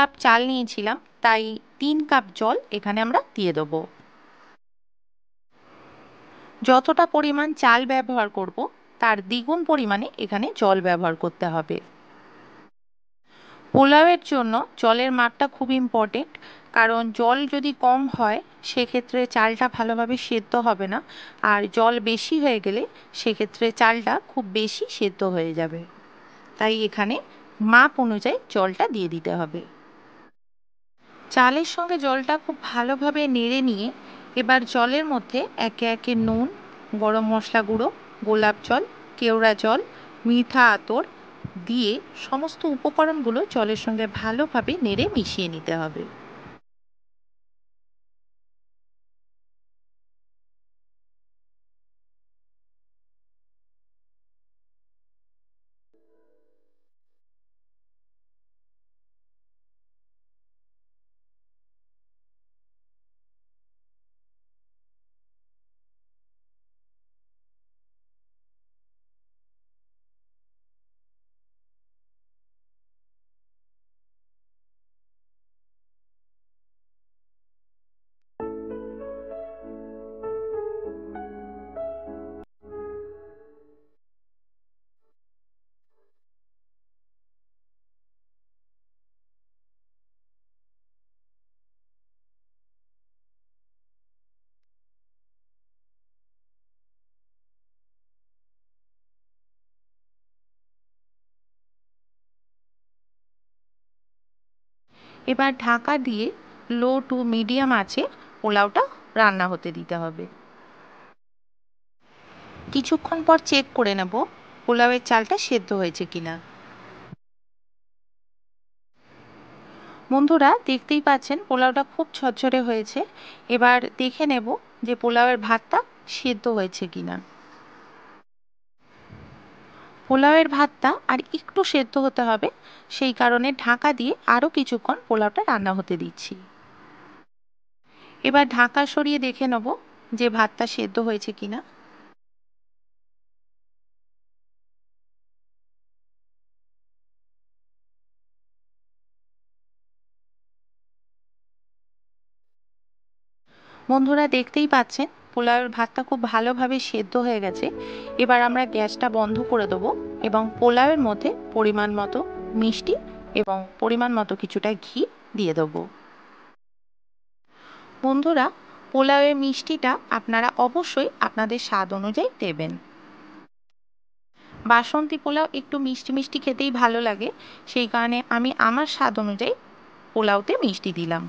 Cup চাল নিয়েছিলাম, তাই 3 কাপ জল এখানে আমরা দিয়ে দেবো। যতটা পরিমাণ চাল ব্যবহার করব তার দ্বিগুণ পরিমাণে এখানে জল ব্যবহার করতে হবে। পোলাওয়ের জন্য জলের মাপটা খুব ইম্পর্টেন্ট, কারণ জল যদি কম হয় সেক্ষেত্রে চালটা ভালোভাবে সেদ্ধ হবে না, আর জল বেশি হয়ে গেলে সেক্ষেত্রে চালটা খুব বেশি সেদ্ধ হয়ে যাবে। তাই এখানে মাপ অনুযায়ী জলটা দিয়ে দিতে হবে। চালের সঙ্গে জলটা খুব ভালোভাবে নেড়ে নিয়ে এবার জলের মধ্যে একে একে নুন, গরম মশলা গুঁড়ো, গোলাপ জল, কেওড়া জল, মিঠা আতর দিয়ে সমস্ত উপকরণগুলো জলের সঙ্গে ভালোভাবে নেড়ে মিশিয়ে নিতে হবে। এবার ঢাকা দিয়ে লো টু মিডিয়াম আঁচে পোলাওটা রান্না হতে দিতে হবে। কিছুক্ষণ পর চেক করে নেব পোলাওয়ের চালটা সেদ্ধ হয়েছে কিনা। বন্ধুরা, দেখতেই পাচ্ছেন পোলাওটা খুব ঝরঝরে হয়েছে। এবার দেখে নেব যে পোলাওয়ের ভাতটা সেদ্ধ হয়েছে কিনা। পোলাওয়ের ভাতটা আর একটু সেদ্ধ হতে হবে, সেই কারণে ঢাকা দিয়ে আরও কিছুক্ষণ পোলাওটা রান্না হতে দিচ্ছি। এবার ঢাকা সরিয়ে দেখে নেব যে ভাতটা সেদ্ধ হয়েছে কিনা। বন্ধুরা, দেখতেই পাচ্ছেন পোলাওয়ের ভাতটা খুব ভালোভাবে সেদ্ধ হয়ে গেছে। এবার আমরা গ্যাসটা বন্ধ করে দেবো এবং পোলাওয়ের মধ্যে পরিমাণ মতো মিষ্টি এবং পরিমাণ মতো কিছুটা ঘি দিয়ে দেবো। বন্ধুরা, পোলাওয়ের মিষ্টিটা আপনারা অবশ্যই আপনাদের স্বাদ অনুযায়ী দেবেন। বাসন্তী পোলাও একটু মিষ্টি মিষ্টি খেতেই ভালো লাগে, সেই কারণে আমি আমার স্বাদ অনুযায়ী পোলাওতে মিষ্টি দিলাম।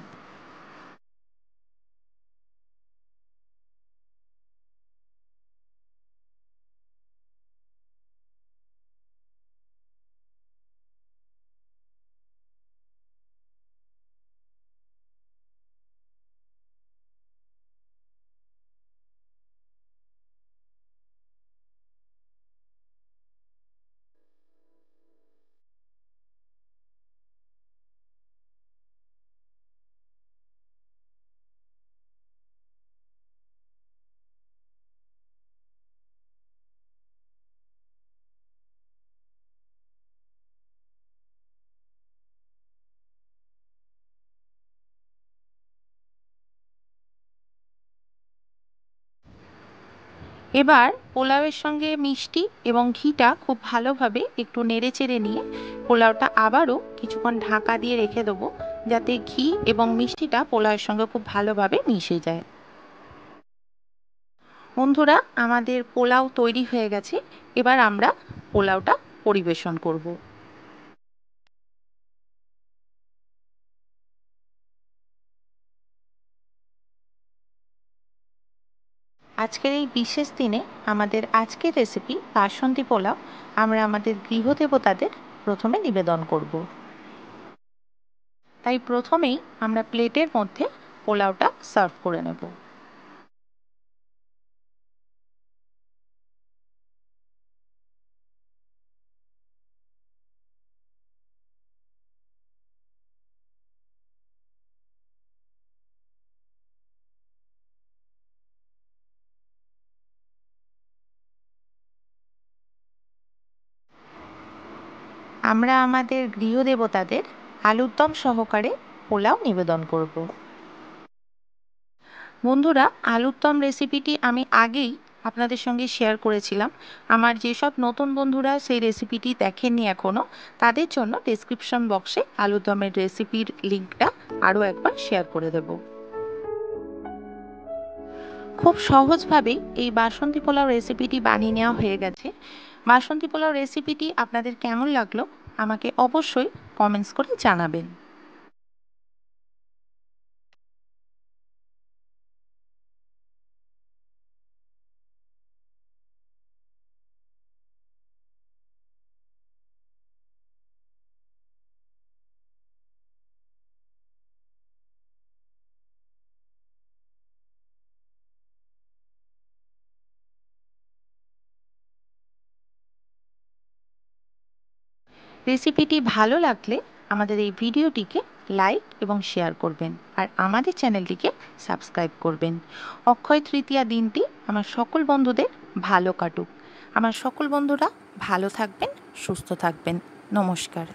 এবার পোলাওয়ের সঙ্গে মিষ্টি এবং ঘিটা খুব ভালোভাবে একটু নেড়ে চেড়ে নিয়ে পোলাওটা আবারও কিছুক্ষণ ঢাকা দিয়ে রেখে দেবো, যাতে ঘি এবং মিষ্টিটা পোলাওয়ের সঙ্গে খুব ভালোভাবে মিশে যায়। বন্ধুরা, আমাদের পোলাও তৈরি হয়ে গেছে। এবার আমরা পোলাওটা পরিবেশন করব। আজকের এই বিশেষ দিনে আমাদের আজকের রেসিপি বাসন্তী পোলাও আমরা আমাদের গৃহদেবতাদের প্রথমে নিবেদন করব। তাই প্রথমেই আমরা প্লেটের মধ্যে পোলাওটা সার্ভ করে নেব। আমরা আমাদের গৃহদেবতাদের আলুর দম সহকারে পোলাও নিবেদন করব। বন্ধুরা, আলুর দম রেসিপিটি আমি আগেই আপনাদের সঙ্গে শেয়ার করেছিলাম। আমার যেসব নতুন বন্ধুরা সেই রেসিপিটি দেখেননি এখনও, তাদের জন্য ডেসক্রিপশন বক্সে আলুর দমের রেসিপির লিঙ্কটা আরও একবার শেয়ার করে দেব। খুব সহজভাবেই এই বাসন্তী পোলাও রেসিপিটি বানিয়ে নেওয়া হয়ে গেছে। বাসন্তী পোলাও রেসিপিটি আপনাদের কেমন লাগলো আমাকে অবশ্যই কমেন্টস করে জানাবেন। রেসিপিটি ভালো লাগলে আমাদের এই ভিডিওটিকে লাইক এবং শেয়ার করবেন, আর আমাদের চ্যানেলটিকে সাবস্ক্রাইব করবেন। অক্ষয় তৃতীয়া দিনটি আমার সকল বন্ধুদের ভালো কাটুক। আমার সকল বন্ধুরা ভালো থাকবেন, সুস্থ থাকবেন। নমস্কার।